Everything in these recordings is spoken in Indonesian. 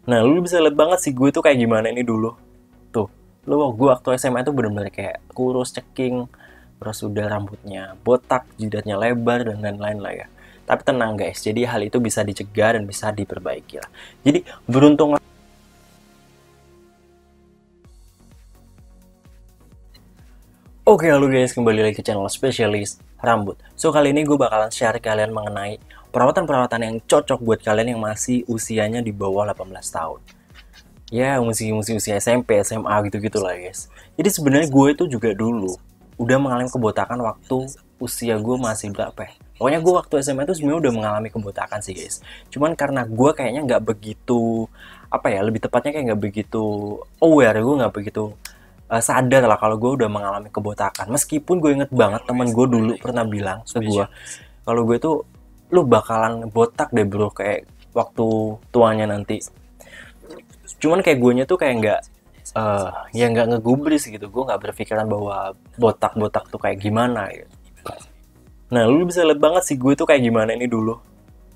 Nah, lu bisa lihat banget sih gue tuh kayak gimana ini dulu. Tuh, gue waktu SMA tuh bener-bener kayak kurus, ceking, terus udah rambutnya botak, jidatnya lebar, dan lain-lain lah ya. Tapi tenang guys, jadi hal itu bisa dicegah dan bisa diperbaiki lah. Jadi beruntung. Oke, halo guys, kembali lagi ke channel spesialis rambut. So, kali ini gue bakalan share kalian mengenai perawatan-perawatan yang cocok buat kalian yang masih usianya di bawah 18 tahun. Ya, musik-musik usia SMP, SMA gitu-gitu lah guys. Jadi sebenarnya gue itu juga dulu udah mengalami kebotakan waktu usia gue masih berapa ya? Pokoknya gue waktu SMA itu sebenarnya udah mengalami kebotakan sih guys. Cuman karena gue kayaknya nggak begitu, apa ya, lebih tepatnya kayak nggak begitu aware, gue nggak begitu sadar lah kalau gue udah mengalami kebotakan. Meskipun gue inget banget temen gue dulu pernah bilang ke gue, kalau gue tuh, lu bakalan botak deh bro, kayak waktu tuanya nanti. Cuman kayak gue nya tuh kayak nggak, ya nggak ngegubris gitu. Gue nggak berpikiran bahwa botak-botak tuh kayak gimana gitu. Nah, lu bisa lihat banget sih gue tuh kayak gimana ini dulu.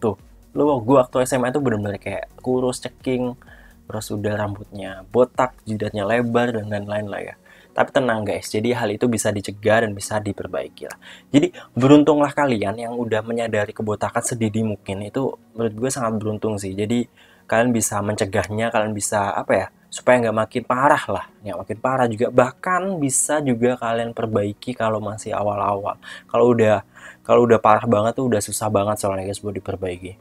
Tuh, gue waktu SMA tuh bener-bener kayak kurus, ceking, terus udah rambutnya botak, jidatnya lebar, dan lain-lain lah ya. Tapi tenang guys, jadi hal itu bisa dicegah dan bisa diperbaiki lah. Jadi beruntunglah kalian yang udah menyadari kebotakan sedini mungkin, itu menurut gue sangat beruntung sih. Jadi kalian bisa mencegahnya, kalian bisa apa ya, supaya nggak makin parah lah, nggak makin parah juga. Bahkan bisa juga kalian perbaiki kalau masih awal-awal. Kalau udah parah banget tuh udah susah banget soalnya guys buat diperbaiki.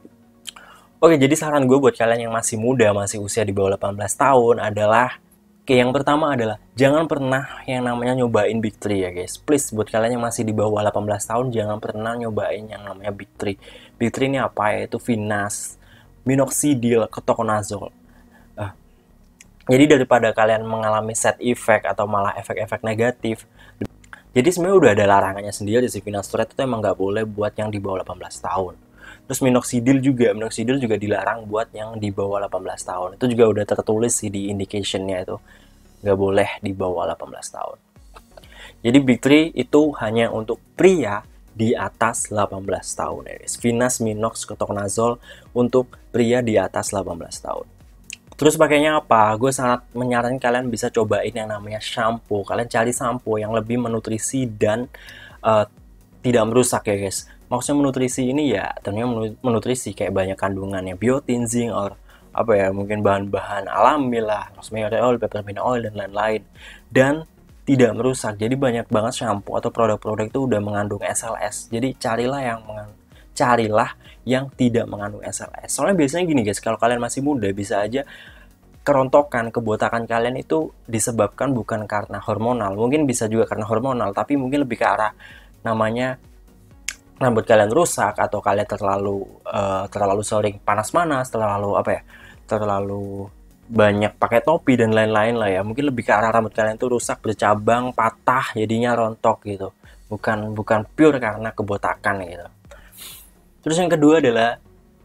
Oke, jadi saran gue buat kalian yang masih muda, masih usia di bawah 18 tahun adalah, oke, yang pertama adalah jangan pernah yang namanya nyobain Big Three ya guys. Please, buat kalian yang masih di bawah 18 tahun, jangan pernah nyobain yang namanya Big Three. Big Three ini apa? Yaitu Vinas, Minoxidil, Ketoconazole. Ah, jadi daripada kalian mengalami side effect atau malah efek-efek negatif, jadi sebenarnya udah ada larangannya sendiri sih. Finasteride itu emang nggak boleh buat yang di bawah 18 tahun. Terus minoxidil juga dilarang buat yang di bawah 18 tahun. Itu juga udah tertulis sih di indication-nya itu. Nggak boleh di bawah 18 tahun. Jadi Big Three itu hanya untuk pria di atas 18 tahun ya guys. Vinas, Minox, Ketoconazole untuk pria di atas 18 tahun. Terus pakainya apa? Gue sangat menyarankan kalian bisa cobain yang namanya shampoo. Kalian cari shampoo yang lebih menutrisi dan uh, tidak merusak ya guys. Maksudnya menutrisi ini ya tentunya menutrisi kayak banyak kandungannya biotin, zinc, or apa ya, mungkin bahan-bahan alami lah, rosemary oil, peppermint oil, dan lain-lain. Dan tidak merusak. Jadi banyak banget shampoo atau produk-produk itu udah mengandung SLS. Jadi carilah yang tidak mengandung SLS. Soalnya biasanya gini guys, kalau kalian masih muda bisa aja kerontokan, kebotakan kalian itu disebabkan bukan karena hormonal. Mungkin bisa juga karena hormonal, tapi mungkin lebih ke arah namanya rambut kalian rusak, atau kalian terlalu sering panas-panas, terlalu apa ya, terlalu banyak pakai topi dan lain-lain lah ya. Mungkin lebih ke arah rambut kalian tuh rusak, bercabang, patah, jadinya rontok gitu. Bukan bukan pure karena kebotakan gitu. Terus yang kedua adalah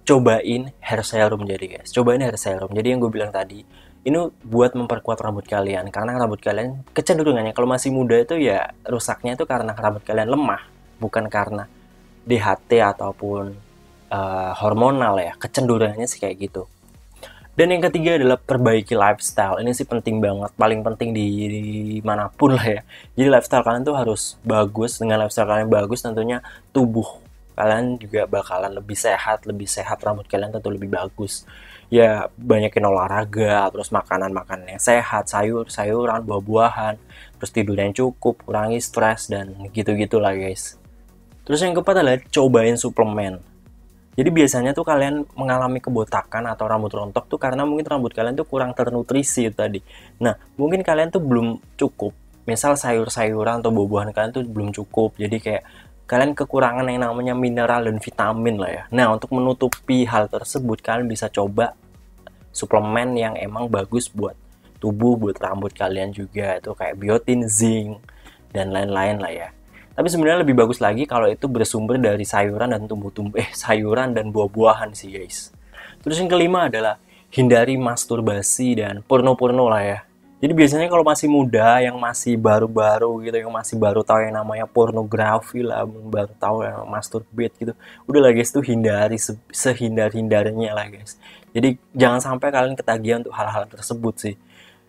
cobain hair serum. Jadi guys, cobain hair serum. Jadi yang gue bilang tadi, ini buat memperkuat rambut kalian. Karena rambut kalian kecenderungannya kalau masih muda itu ya rusaknya itu karena rambut kalian lemah, bukan karena DHT ataupun hormonal ya. Kecenderungannya sih kayak gitu. Dan yang ketiga adalah perbaiki lifestyle. Ini sih penting banget, paling penting di manapun lah ya. Jadi lifestyle kalian tuh harus bagus. Dengan lifestyle kalian bagus, tentunya tubuh kalian juga bakalan lebih sehat, rambut kalian tentu lebih bagus. Ya, banyakin olahraga, terus makanan-makanan yang sehat, sayur-sayuran, buah-buahan, terus tidur yang cukup, kurangi stres, dan gitu-gitu lah guys. Terus yang keempat adalah cobain suplemen. Jadi biasanya tuh kalian mengalami kebotakan atau rambut rontok tuh karena mungkin rambut kalian tuh kurang ternutrisi tadi. Nah, mungkin kalian tuh belum cukup. Misal sayur-sayuran atau buah-buahan kalian tuh belum cukup. Jadi kayak kalian kekurangan yang namanya mineral dan vitamin lah ya. Nah, untuk menutupi hal tersebut kalian bisa coba suplemen yang emang bagus buat tubuh, buat rambut kalian juga. Itu kayak biotin, zinc, dan lain-lain lah ya. Tapi sebenarnya lebih bagus lagi kalau itu bersumber dari sayuran dan sayuran dan buah-buahan sih guys. Terus yang kelima adalah hindari masturbasi dan porno-porno lah ya. Jadi biasanya kalau masih muda, yang masih baru-baru gitu, yang masih baru tahu yang namanya pornografi lah, baru tahu yang masturbate gitu, udah lah guys, tuh hindari sehindar-hindarnya lah guys. Jadi jangan sampai kalian ketagihan untuk hal-hal tersebut sih.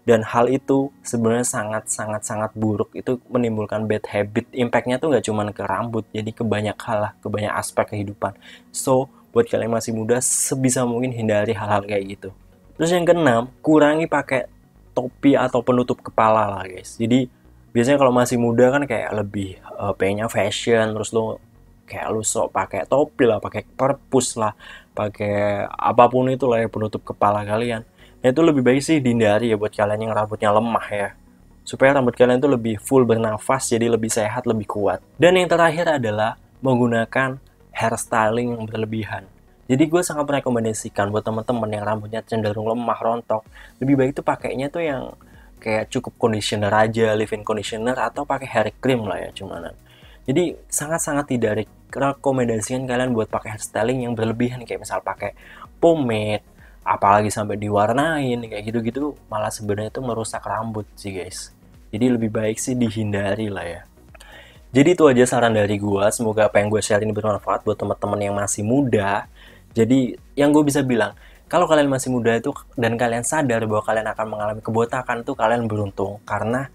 Dan hal itu sebenarnya sangat sangat sangat buruk, itu menimbulkan bad habit. Impactnya tuh nggak cuma ke rambut, jadi ke banyak hal lah, ke banyak aspek kehidupan. So buat kalian yang masih muda, sebisa mungkin hindari hal-hal kayak gitu. Terus yang keenam, kurangi pakai topi atau penutup kepala lah guys. Jadi biasanya kalau masih muda kan kayak lebih pengennya fashion, terus lo kayak lu sok pakai topi lah, pakai perpus lah, pakai apapun itu lah ya penutup kepala kalian. Nah, itu lebih baik sih dihindari ya buat kalian yang rambutnya lemah ya. Supaya rambut kalian tuh lebih full bernafas, jadi lebih sehat, lebih kuat. Dan yang terakhir adalah menggunakan hairstyling yang berlebihan. Jadi gue sangat merekomendasikan buat teman-teman yang rambutnya cenderung lemah, rontok, lebih baik tuh pakainya tuh yang kayak cukup conditioner aja, leave-in conditioner, atau pakai hair cream lah ya cumanan. Jadi sangat-sangat tidak rekomendasikan kalian buat pakai hairstyling yang berlebihan, kayak misal pakai pomade, apalagi sampai diwarnain kayak gitu-gitu, malah sebenarnya itu merusak rambut sih guys. Jadi lebih baik sih dihindari lah ya. Jadi itu aja saran dari gue. Semoga apa yang gue share ini bermanfaat buat teman-teman yang masih muda. Jadi yang gue bisa bilang, kalau kalian masih muda itu dan kalian sadar bahwa kalian akan mengalami kebotakan, tuh kalian beruntung karena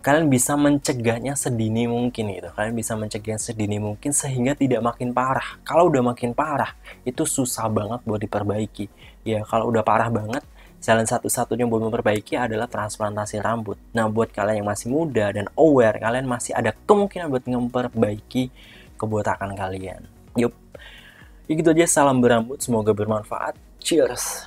kalian bisa mencegahnya sedini mungkin gitu. Kalian bisa mencegahnya sedini mungkin sehingga tidak makin parah. Kalau udah makin parah, itu susah banget buat diperbaiki. Ya kalau udah parah banget, jalan satu-satunya buat memperbaiki adalah transplantasi rambut. Nah buat kalian yang masih muda dan aware, kalian masih ada kemungkinan buat memperbaiki kebotakan kalian. Yup. Ya gitu aja, salam berambut, semoga bermanfaat. Cheers.